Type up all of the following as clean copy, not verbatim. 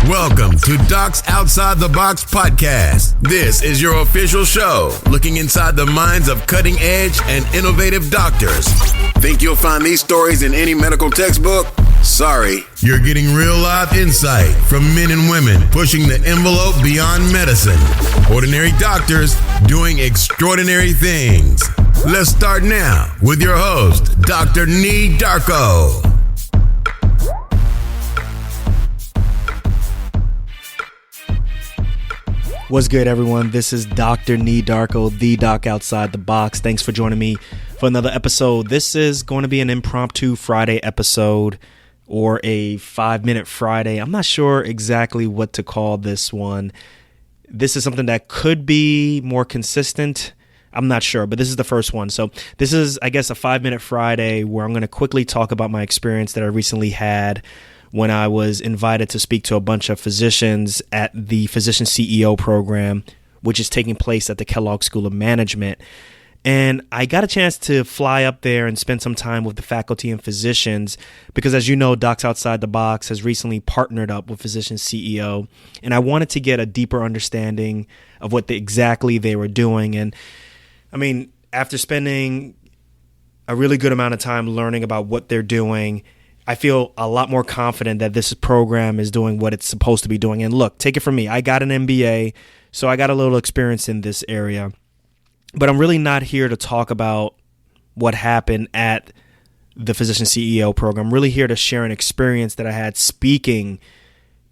Welcome to Docs Outside the Box podcast. This is your official show, looking inside the minds of cutting-edge and innovative doctors. Think you'll find these stories in any medical textbook? Sorry. You're getting real life insight from men and women pushing the envelope beyond medicine. Ordinary doctors doing extraordinary things. Let's start now with your host, Dr. Nee Darko. What's good, everyone? This is Dr. Nee Darko, the doc outside the box. Thanks for joining me for another episode. This is going to be an impromptu Friday episode or a 5-minute Friday. I'm not sure exactly what to call this one. This is something that could be more consistent. I'm not sure, but this is the first one. So this is, I guess, a 5-minute Friday where I'm going to quickly talk about my experience that I recently had when I was invited to speak to a bunch of physicians at the Physician CEO program, which is taking place at the Kellogg School of Management. And I got a chance to fly up there and spend some time with the faculty and physicians because, as you know, Docs Outside the Box has recently partnered up with Physician CEO. And I wanted to get a deeper understanding of what exactly they were doing. And I mean, after spending a really good amount of time learning about what they're doing, I feel a lot more confident that this program is doing what it's supposed to be doing. And look, take it from me. I got an MBA, so I got a little experience in this area. But I'm really not here to talk about what happened at the Physician CEO program. I'm really here to share an experience that I had speaking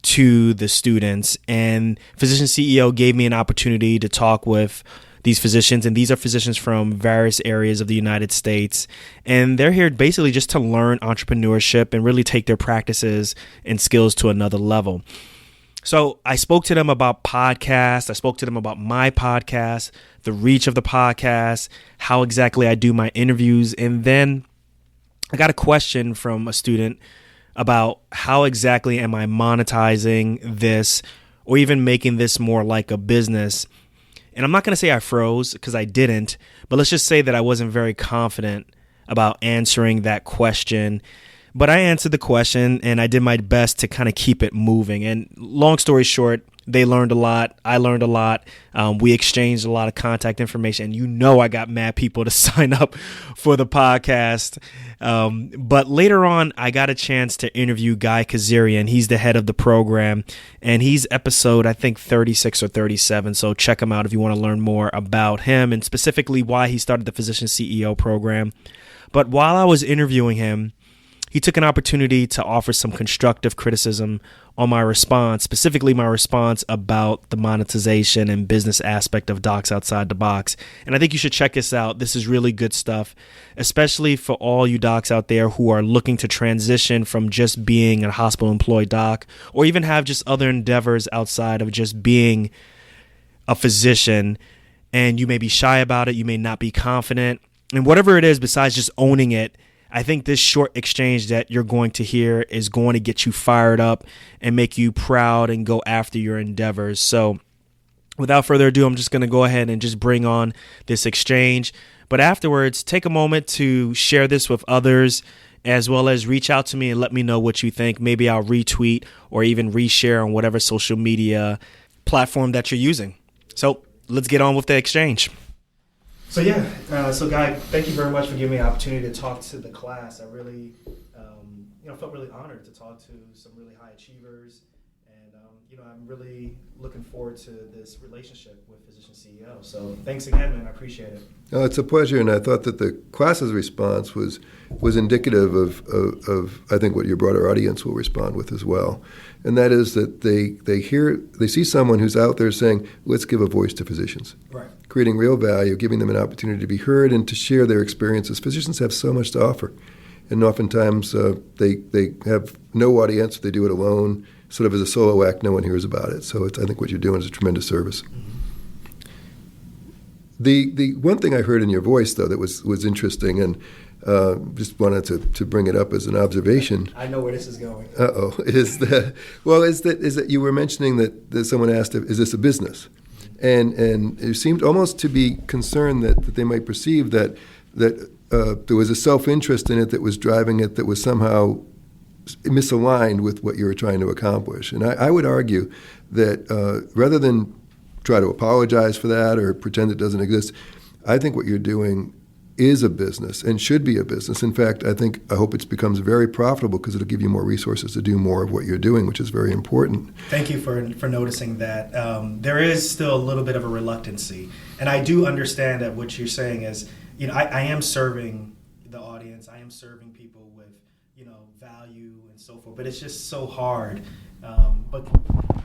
to the students. And Physician CEO gave me an opportunity to talk with these physicians, and these are physicians from various areas of the United States, and they're here basically just to learn entrepreneurship and really take their practices and skills to another level. So I spoke to them about podcasts. I spoke to them about my podcast, the reach of the podcast, how exactly I do my interviews, and then I got a question from a student about how exactly am I monetizing this or even making this more like a business. And I'm not going to say I froze because I didn't, but let's just say that I wasn't very confident about answering that question. But I answered the question and I did my best to kind of keep it moving. And long story short, they learned a lot. I learned a lot. We exchanged a lot of contact information. And you know I got mad people to sign up for the podcast. But later on, I got a chance to interview Guy Kazarian. He's the head of the program. And he's episode, I think, 36 or 37. So check him out if you want to learn more about him and specifically why he started the Physician CEO program. But while I was interviewing him, he took an opportunity to offer some constructive criticism on my response, specifically my response about the monetization and business aspect of Docs Outside the Box. And I think you should check this out. This is really good stuff, especially for all you docs out there who are looking to transition from just being a hospital employed doc or even have just other endeavors outside of just being a physician. And you may be shy about it. You may not be confident. And whatever it is, besides just owning it, I think this short exchange that you're going to hear is going to get you fired up and make you proud and go after your endeavors. So without further ado, I'm just going to go ahead and just bring on this exchange. But afterwards, take a moment to share this with others, as well as reach out to me and let me know what you think. Maybe I'll retweet or even reshare on whatever social media platform that you're using. So let's get on with the exchange. So Guy, thank you very much for giving me an opportunity to talk to the class. I really, felt really honored to talk to some really high achievers, and I'm really looking forward to this relationship with Physician CEO. So thanks again, man. I appreciate it. Oh, it's a pleasure, and I thought that the class's response was indicative of I think what your broader audience will respond with as well, and that is that they see someone who's out there saying, let's give a voice to physicians. Right. Creating real value, giving them an opportunity to be heard and to share their experiences. Physicians have so much to offer, and oftentimes they have no audience. They do it alone, sort of as a solo act. No one hears about it. So I think what you're doing is a tremendous service. Mm-hmm. The one thing I heard in your voice, though, that was interesting, and just wanted to bring it up as an observation. I know where this is going. Is that you were mentioning that someone asked, is this a business? And it seemed almost to be concerned that they might perceive that there was a self-interest in it that was driving it, that was somehow misaligned with what you were trying to accomplish. And I would argue that rather than try to apologize for that or pretend it doesn't exist, I think what you're doing is a business and should be a business. In fact, I hope it becomes very profitable because it'll give you more resources to do more of what you're doing, which is very important. Thank you for noticing that. There is still a little bit of a reluctancy. And I do understand that what you're saying is, I am serving the audience. I am serving people with, value and so forth. But it's just so hard.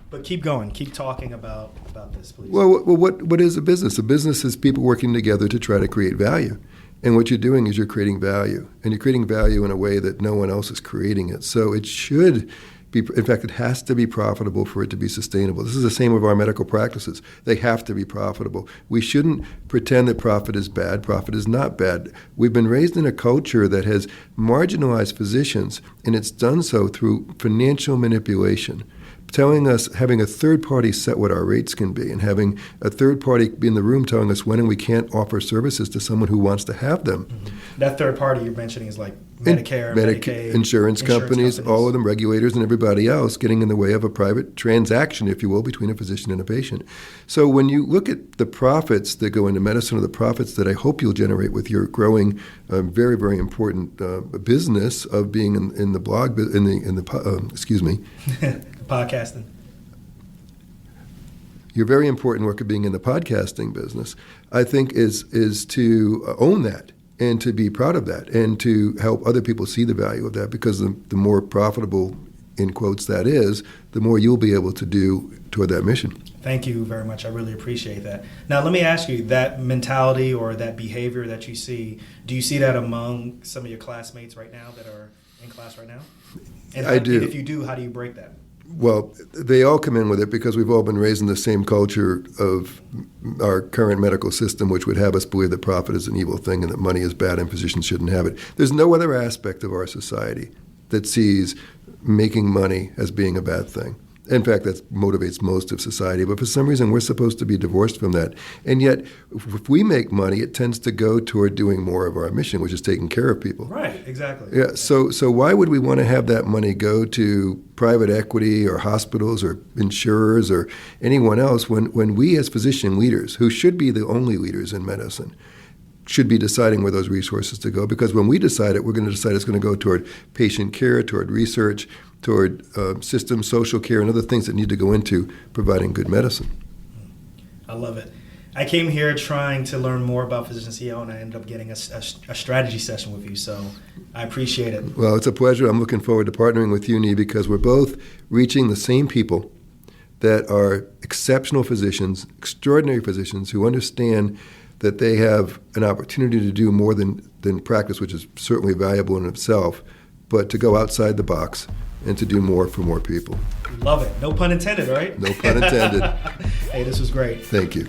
But keep going. Keep talking about this, please. Well, what is a business? A business is people working together to try to create value. And what you're doing is you're creating value. And you're creating value in a way that no one else is creating it. So it should be, in fact, it has to be profitable for it to be sustainable. This is the same with our medical practices. They have to be profitable. We shouldn't pretend that profit is bad. Profit is not bad. We've been raised in a culture that has marginalized physicians, and it's done so through financial manipulation. Telling us, having a third party set what our rates can be, and having a third party be in the room telling us when and we can't offer services to someone who wants to have them. Mm-hmm. That third party you're mentioning is like Medicare, Medicaid, insurance companies, all of them, regulators, and everybody else getting in the way of a private transaction, if you will, between a physician and a patient. So when you look at the profits that go into medicine, or the profits that I hope you'll generate with your growing, very, very important business of being in the blog, podcasting. Your very important work of being in the podcasting business, I think, is to own that and to be proud of that and to help other people see the value of that, because the more profitable, in quotes, that is, the more you'll be able to do toward that mission. Thank you very much. I really appreciate that. Now, let me ask you, that mentality or that behavior that you see, do you see that among some of your classmates right now that are in class right now? And I do. And if you do, how do you break that? Well, they all come in with it because we've all been raised in the same culture of our current medical system, which would have us believe that profit is an evil thing and that money is bad and physicians shouldn't have it. There's no other aspect of our society that sees making money as being a bad thing. In fact, that motivates most of society. But for some reason, we're supposed to be divorced from that. And yet, if we make money, it tends to go toward doing more of our mission, which is taking care of people. Right, exactly. Yeah. So why would we want to have that money go to private equity or hospitals or insurers or anyone else when we as physician leaders, who should be the only leaders in medicine, should be deciding where those resources to go? Because when we decide it, we're going to decide it's going to go toward patient care, toward research, toward systems, social care, and other things that need to go into providing good medicine. I love it. I came here trying to learn more about Physician CEO, and I ended up getting a strategy session with you, so I appreciate it. Well, it's a pleasure. I'm looking forward to partnering with you, Nee, because we're both reaching the same people that are exceptional physicians, extraordinary physicians who understand that they have an opportunity to do more than practice, which is certainly valuable in itself, but to go outside the box and to do more for more people. Love it. No pun intended, right? No pun intended. Hey, this was great. Thank you.